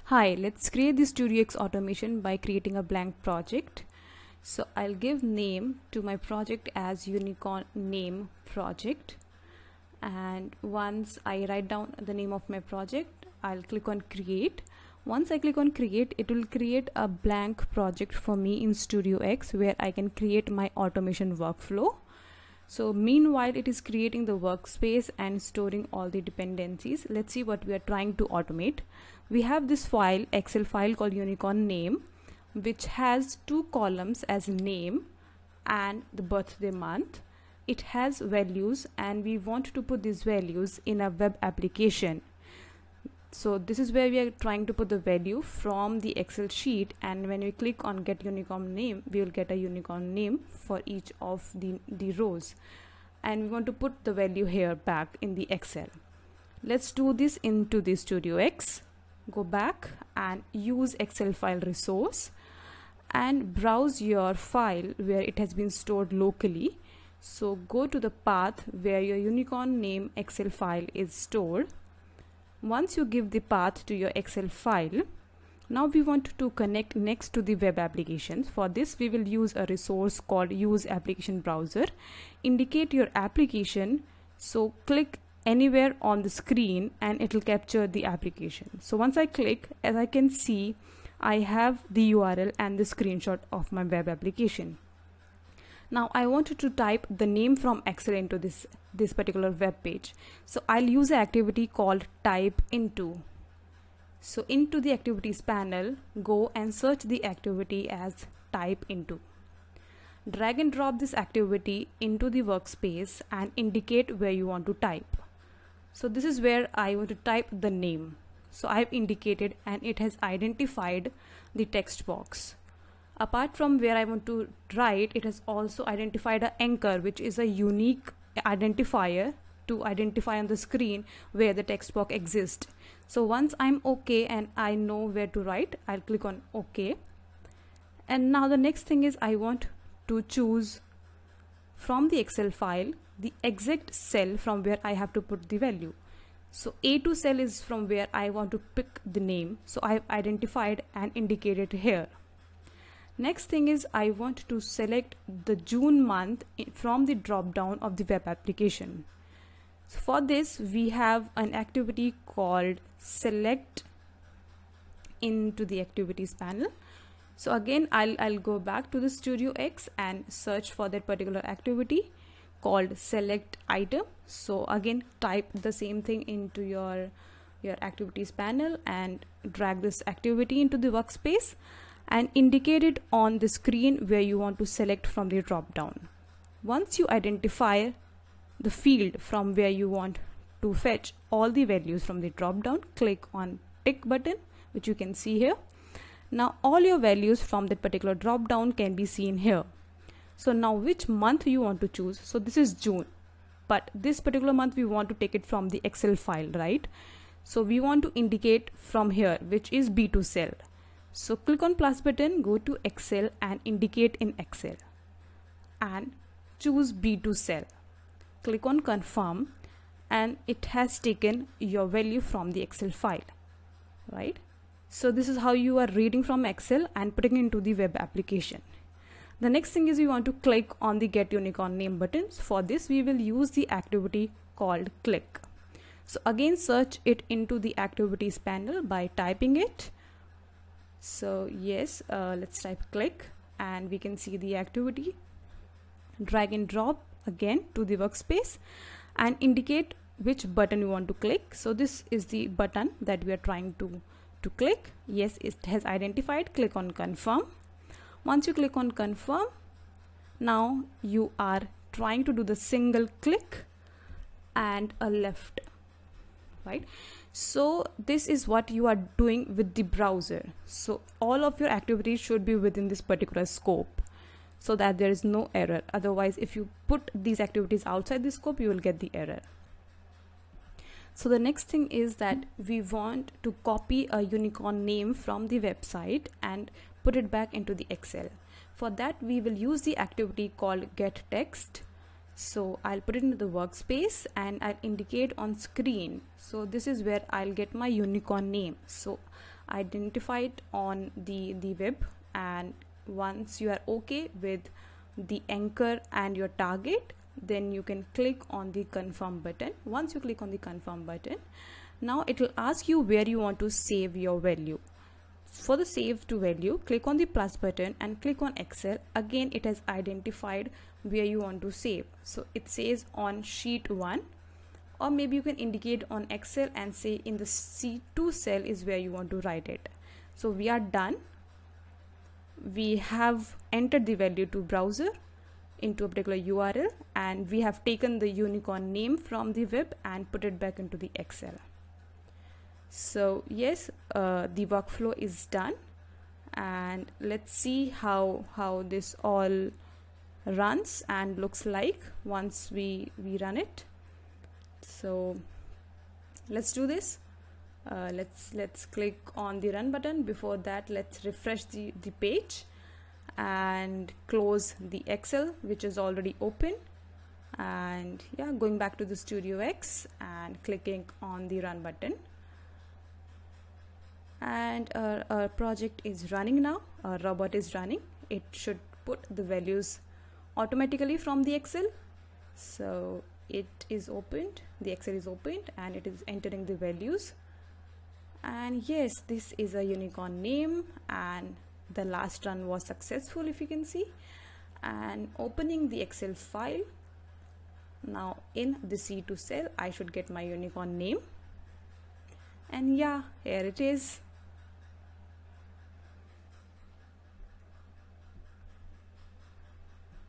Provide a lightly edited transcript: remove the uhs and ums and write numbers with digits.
Hi, let's create the StudioX automation by creating a blank project. So I'll give name to my project as unicorn name project. And once I write down the name of my project, I'll click on create. Once I click on create, it will create a blank project for me in StudioX where I can create my automation workflow. So meanwhile it is creating the workspace and storing all the dependencies. Let's see what we are trying to automate. We have this file, Excel file called unicorn name, which has two columns as name and the birthday month. It has values and we want to put these values in a web application. So this is where we are trying to put the value from the Excel sheet, and when we click on get unicorn name, we will get a unicorn name for each of the rows, and we want to put the value here back in the Excel. Let's do this into the StudioX. Go back and use Excel file resource and browse your file where it has been stored locally. So go to the path where your unicorn name Excel file is stored. Once you give the path to your Excel file, now we want to connect next to the web applications. For this, we will use a resource called use application browser. Indicate your application. So click anywhere on the screen and it will capture the application. So once I click, as I can see, I have the URL and the screenshot of my web application. Now I wanted to type the name from Excel into this particular web page. So I'll use an activity called type into. So into the activities panel, go and search the activity as type into. Drag and drop this activity into the workspace and indicate where you want to type. So this is where I want to type the name. So I've indicated and it has identified the text box. Apart from where I want to write, it has also identified an anchor, which is a unique identifier to identify on the screen where the text box exists. So once I'm okay and I know where to write, I'll click on OK. And now the next thing is I want to choose from the Excel file the exact cell from where I have to put the value. So A2 cell is from where I want to pick the name. So I've identified and indicated here. Next thing is I want to select the June month from the drop down of the web application. So for this we have an activity called select into the activities panel. So again I'll go back to the StudioX and search for that particular activity called select item. So again type the same thing into your activities panel and drag this activity into the workspace and indicate it on the screen where you want to select from the drop down. Once you identify the field from where you want to fetch all the values from the drop down, click on tick button, which you can see here. Now all your values from that particular drop down can be seen here. So now which month you want to choose? So this is June, but this particular month we want to take it from the Excel file, right? So we want to indicate from here, which is B2 cell. So click on plus button, go to Excel and indicate in Excel and choose B2 cell. Click on confirm and it has taken your value from the Excel file, right? So this is how you are reading from Excel and putting into the web application. The next thing is we want to click on the get unicorn name buttons. For this we will use the activity called click. So again search it into the activities panel by typing it. So yes, let's type click and we can see the activity. Drag and drop again to the workspace and indicate which button you want to click. So this is the button that we are trying to click. Yes, it has identified. Click on confirm. Once you click on confirm, now you are trying to do the single click and a left, right? So this is what you are doing with the browser. So all of your activities should be within this particular scope so that there is no error. Otherwise, if you put these activities outside the scope, you will get the error. So the next thing is that we want to copy a unicorn name from the website and put it back into the Excel. For that, we will use the activity called get text. So I'll put it into the workspace and I'll indicate on screen. So this is where I'll get my unicorn name. So identify it on the web. And once you are okay with the anchor and your target, then you can click on the confirm button. Once you click on the confirm button, now it will ask you where you want to save your value. For the save to value, click on the plus button and click on Excel. Again, it has identified where you want to save. So it says on sheet 1, or maybe you can indicate on Excel and say in the C2 cell is where you want to write it. So we are done. We have entered the value to browser into a particular URL, and we have taken the unicorn name from the web and put it back into the Excel. So yes, the workflow is done, and let's see how this all runs and looks like once we run it. So let's do this. Let's click on the run button. Before that, let's refresh the page and close the Excel, which is already open. And yeah, going back to the StudioX and clicking on the run button. And our project is running now. Our robot is running. It should put the values automatically from the Excel. So it is opened, the Excel is opened, and it is entering the values. And yes, this is a unicorn name, and the last run was successful, if you can see. And opening the Excel file, now in the C2 cell I should get my unicorn name. And yeah, here it is.